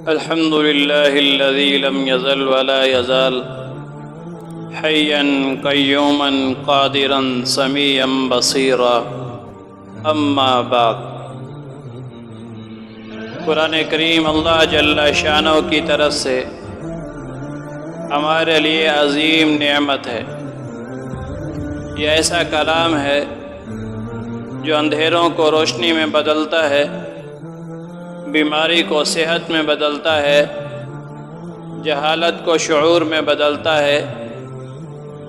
الحمد لله الذي لم يزل ولا يزال حيا قيوما قادرا سميعا بصيرا اما بعد۔ قرآن کریم اللہ جل شانہ کی طرف سے ہمارے لیے عظیم نعمت ہے۔ یہ ایسا کلام ہے جو اندھیروں کو روشنی میں بدلتا ہے، بیماری کو صحت میں بدلتا ہے، جہالت کو شعور میں بدلتا ہے،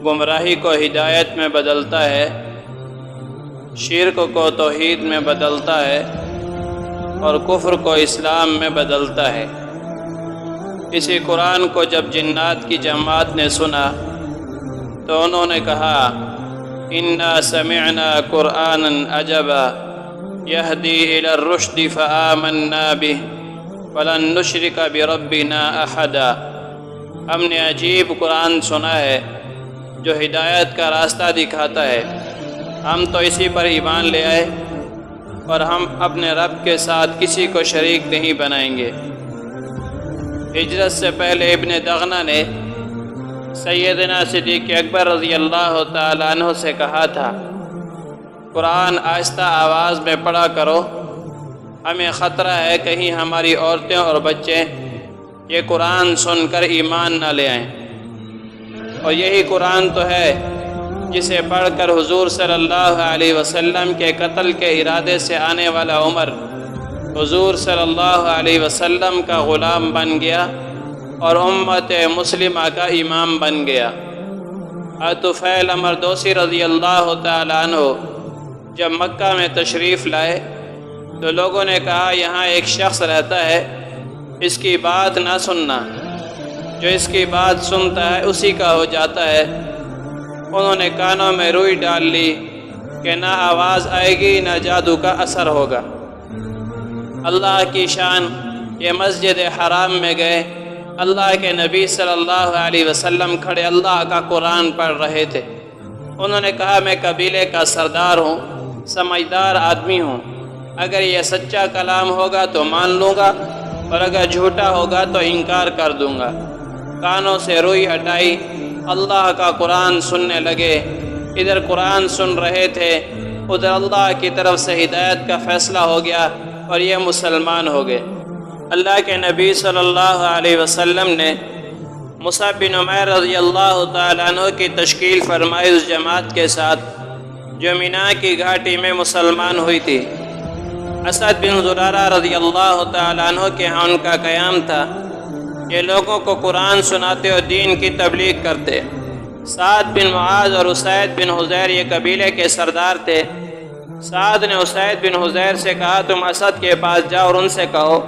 گمراہی کو ہدایت میں بدلتا ہے، شرک کو توحید میں بدلتا ہے اور کفر کو اسلام میں بدلتا ہے۔ اسی قرآن کو جب جنات کی جماعت نے سنا تو انہوں نے کہا اِنَّا سَمِعْنَا قُرْآنًا عَجَبًا يَهْدِي إِلَى الرُّشْدِ فَآمَنَّا بِهِ وَلَن نُشْرِكَ بِرَبِّنَا أَحَدًا۔ ہم نے عجیب قرآن سنا ہے جو ہدایت کا راستہ دکھاتا ہے، ہم تو اسی پر ایمان لے آئے اور ہم اپنے رب کے ساتھ کسی کو شریک نہیں بنائیں گے۔ ہجرت سے پہلے ابن دغنہ نے سیدنا صدیق اکبر رضی اللہ تعالیٰ عنہ سے کہا تھا قرآن آہستہ آواز میں پڑھا کرو، ہمیں خطرہ ہے کہیں ہماری عورتیں اور بچے یہ قرآن سن کر ایمان نہ لے آئیں۔ اور یہی قرآن تو ہے جسے پڑھ کر حضور صلی اللہ علیہ وسلم کے قتل کے ارادے سے آنے والا عمر حضور صلی اللہ علیہ وسلم کا غلام بن گیا اور امت مسلمہ کا امام بن گیا۔ طفیل عمر دوسی رضی اللہ تعالیٰ عنہ جب مکہ میں تشریف لائے تو لوگوں نے کہا یہاں ایک شخص رہتا ہے، اس کی بات نہ سننا، جو اس کی بات سنتا ہے اسی کا ہو جاتا ہے۔ انہوں نے کانوں میں روئی ڈال لی کہ نہ آواز آئے گی نہ جادو کا اثر ہوگا۔ اللہ کی شان، یہ مسجد حرام میں گئے، اللہ کے نبی صلی اللہ علیہ وسلم کھڑے اللہ کا قرآن پڑھ رہے تھے۔ انہوں نے کہا میں قبیلے کا سردار ہوں، سمجھدار آدمی ہوں، اگر یہ سچا کلام ہوگا تو مان لوں گا اور اگر جھوٹا ہوگا تو انکار کر دوں گا۔ کانوں سے روئی ہٹائی، اللہ کا قرآن سننے لگے۔ ادھر قرآن سن رہے تھے، ادھر اللہ کی طرف سے ہدایت کا فیصلہ ہو گیا اور یہ مسلمان ہو گئے۔ اللہ کے نبی صلی اللہ علیہ وسلم نے مصعب بن عمیر رضی اللہ تعالیٰ عنہ کی تشکیل فرمائی اس جماعت کے ساتھ جو مینا کی گھاٹی میں مسلمان ہوئی تھی۔ اسد بن زرارہ رضی اللہ تعالیٰ عنہ کے ہاں ان کا قیام تھا، یہ لوگوں کو قرآن سناتے اور دین کی تبلیغ کرتے۔ سعد بن معاذ اور اسید بن حضیر یہ قبیلے کے سردار تھے۔ سعد نے اسید بن حضیر سے کہا تم اسد کے پاس جاؤ اور ان سے کہو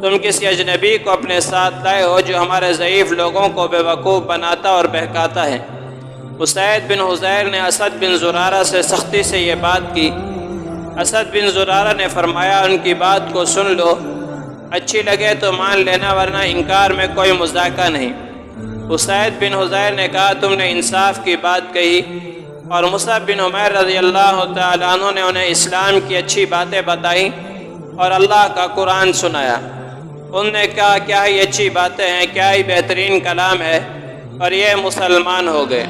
تم کسی اجنبی کو اپنے ساتھ لائے ہو جو ہمارے ضعیف لوگوں کو بے وقوف بناتا اور بہکاتا ہے۔ اسید بن حضیر نے اسد بن زرارہ سے سختی سے یہ بات کی۔ اسد بن زرارہ نے فرمایا ان کی بات کو سن لو، اچھی لگے تو مان لینا ورنہ انکار میں کوئی مذاکرہ نہیں۔ اسید بن حضیر نے کہا تم نے انصاف کی بات کہی، اور مصعب بن عمیر رضی اللہ تعالیٰ عنہ نے انہیں اسلام کی اچھی باتیں بتائیں اور اللہ کا قرآن سنایا۔ انہوں نے کہا کیا ہی اچھی باتیں ہیں، کیا ہی بہترین کلام ہے، اور یہ مسلمان ہو گئے۔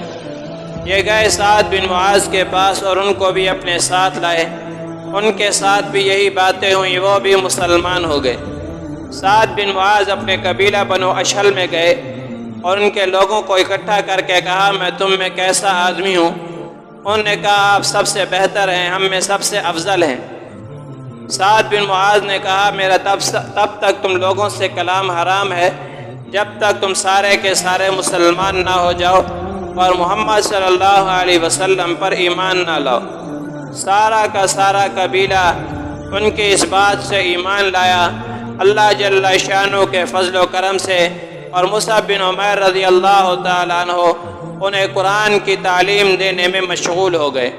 یہ گئے سعد بن معاذ کے پاس اور ان کو بھی اپنے ساتھ لائے، ان کے ساتھ بھی یہی باتیں ہوئیں، وہ بھی مسلمان ہو گئے۔ سعد بن معاذ اپنے قبیلہ بنو اشہل میں گئے اور ان کے لوگوں کو اکٹھا کر کے کہا میں تم میں کیسا آدمی ہوں؟ انہوں نے کہا آپ سب سے بہتر ہیں، ہم میں سب سے افضل ہیں۔ سعد بن معاذ نے کہا میرا تب تک تم لوگوں سے کلام حرام ہے جب تک تم سارے کے سارے مسلمان نہ ہو جاؤ اور محمد صلی اللہ علیہ وسلم پر ایمان نہ لاؤ۔ سارا کا سارا قبیلہ ان کی اس بات سے ایمان لایا اللہ جل شانہ کے فضل و کرم سے، اور مصعب بن عمیر رضی اللہ تعالیٰ عنہ انہیں قرآن کی تعلیم دینے میں مشغول ہو گئے۔